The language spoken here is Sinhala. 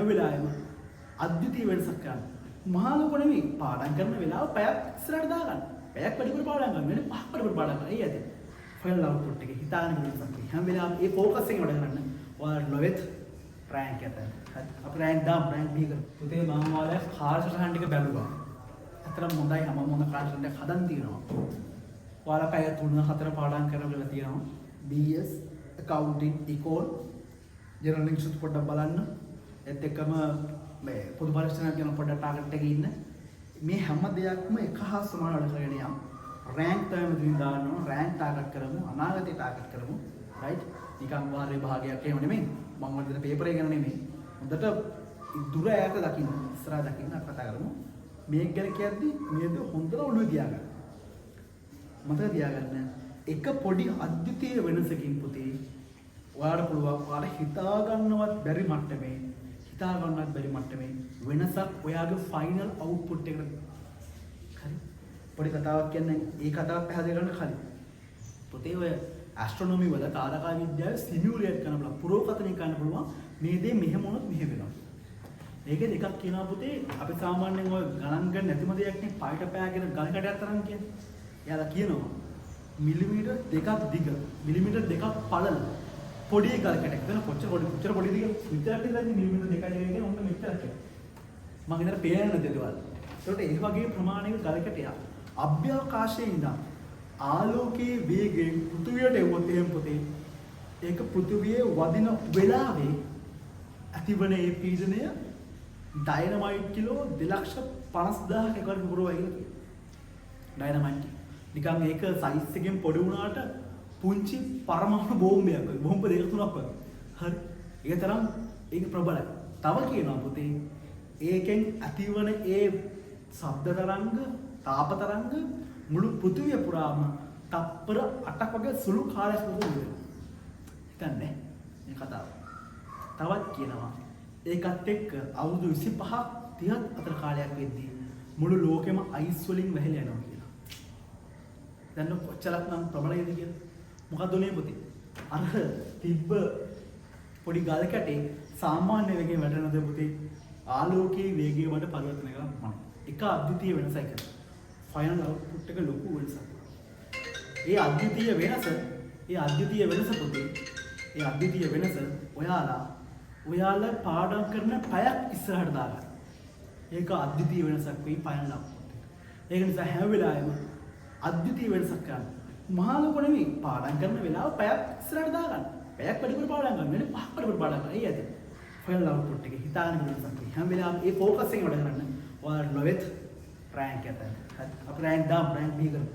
හැම වෙලාවෙම අද්විතීය වෙනසක් කරන්න. මහා ලොකු නෙවෙයි පාඩම් කරන වෙලාව පැයක් ඉස්සරහට දාගන්න. පැයක් වැඩිපුර පාඩම් කරන්න. වෙන 5ක් වැඩිපුර පාඩම් කරන්න. එයි ඇති. ෆයිනල් අවුට්පුට් එක හිතාගෙන වෙනසක්. හැම වෙලාවෙම ඒ ફોකස් එකෙන් වැඩ කරන්න. ඔයාලා ලොවෙත් රෑන්ක් එක. හරි. අපි රෑන්ක් දාමු රෑන්ක් B කරමු. පුතේ මම ඔයාලා කාර්යසටහන් ටික බැලුවා. අතරම හොඳයි හැම මොන කාර්යසටහනක් හදන් තියෙනවා. ඔයාලා පැය 3-4 පාඩම් කරලා තියෙනවා. BS accounting econ ජනරල් ඉංග්‍රීසි පොඩ්ඩක් බලන්න. ඒත් එක්කම මේ පොදු පරීක්ෂණයක් ගැන පොඩ්ඩක් ටාගට් එකේ ඉන්න. මේ හැම දෙයක්ම එක හා සමාන වැඩ කරගෙන යම්. රෑන්ක් තමයි මෙතනින් දාන්න ඕන. රෑන්ක් ටාගට් කරමු. අනාගතේ ටාගට් කරමු. රයිට්? නිකන් වාරේ භාගයක් එහෙම නෙමෙයි. මම වල දෙන පේපර් එක ගැන නෙමෙයි. හොඳට දුර ඈත දකින්න. ඉස්සරහා දකින්න කතා කරමු. මේක ගැන කියද්දි මේක හොඳට ඔළුවේ තියාගන්න. මතක තියාගන්න. එක පොඩි අද්විතීය වෙනසකින් පුතේ ඔයාලට පුළුවන් ඔයාලා හිතා ගන්නවත් බැරි මට්ටමේ වෙනසක් ඔයාගේ ෆයිනල් අවුට්පුට් එකට හරි පොඩි කතාවක් කියන්නේ ඒ කතාව පැහැදිලි කරන්න කලින් පුතේ ඔය ඇස්ට්‍රොනොමි වල තාරකා විද්‍යාවේ සිමියුලේට් කරන්න බලන්න පුරෝකථනය කරන්න පුළුවන් මේ දේ මෙහෙම වුණොත් මෙහෙම වෙනවා. ඒකේ දෙකක් කියනවා පුතේ අපි සාමාන්‍යයෙන් ඔය ගණන් ගන්න නැතිම දෙයක් නේ පායට පෑගෙන ගල් කඩයක් තරම් කියන්නේ. එයාලා කියනවා මිලිමීටර් 2ක් දිග මිලිමීටර් 2ක් පළල පොඩි ගල් කැටයක් දෙන කොච්චර පොඩිද කියලා විතරක් ඉඳන් මිලිමීටර් 2ක් කියන්නේ ඔන්න මෙච්චරක් මම ඉතන පේන දෙදවල්. ඒකට ඒ වගේ ප්‍රමාණයක ගල් කැටයක් අභ්‍යවකාශයේ ඉඳන් ආලෝකයේ වේගයෙන් පෘථිවියට එවුවොත් එහෙම පුතේ ඒක පෘථිවියේ වදින වෙලාවේ ඇතිවන ඒ පීඩනය ඩයිනමයිට් කිලෝ 2,50,000ක එකවර පුරවයි කියලා කියනවා. ඩයිනමයිට් නිකන් ඒක සයිස් එකෙන් පොඩි වුණාට පුංචි පරමාණු බෝම්බයක් වගේ බෝම්බ දෙක තුනක් වගේ. හරි. ඒක තරම් ඒක ප්‍රබලයි. තව කියනවා පුතේ ඒකෙන් ඇතිවන ඒ ශබ්ද තරංග, තාප තරංග මුළු පෘථිවිය පුරාම තප්පර 8ක් වගේ සුළු කාලයක් වෙනවා. හිතන්නේ මේ කතාව. තවත් කියනවා ඒකත් එක්ක අවුරුදු 25ක් 30ක් අතර කාලයක් වෙද්දී මුළු ලෝකෙම අයිස් වලින් වැහිලා යනවා කියලා. දැන් කොච්චරක් නම් ප්‍රබලයිද කියලා. මොකද උනේ පුතේ? අර තිබ්බ පොඩි ගල් කැටේ සාමාන්‍ය වේගයෙන් වැටෙනද පුතේ ආලෝකයේ වේගය වලට පරිවර්තනය කරනවා. එක අද්විතීය වෙනසයි කරන්නේ. ෆයිනල් අවුට්පුට් එක ලොකු වෙනසක්. ඒ අද්විතීය වෙනස ඔයාලා පාඩම් කරන පැයක් ඉස්සරහට දාගන්න. ඒක අද්විතීය වෙනසක් වෙයි ෆයිනල් අවුට්පුට් එක. ඒක නිසා හැම වෙලාවෙම අද්විතීය වෙනසක් කරන්න. මහා ලොකු නෙවෙයි පාඩම් කරන වෙලාව පැයක් ඉස්සරහට දාගන්න. පැයක් වැඩිපුර පාඩම් කරන්න. වෙන 5ක් වැඩිපුර පාඩම් කරන්න. එයි ඇති. ෆයිනල් අවුට්පුට් එක හිතාගෙන වෙනසක් වෙයි. හැම වෙලාවෙම ඒ ફોකස් එකෙන් වැඩ කරන්න. ඔයාලා ලොවෙත් රෑන්ක් එක. හරි. අපි රෑන්ක් දාමු රෑන්ක් B කරමු.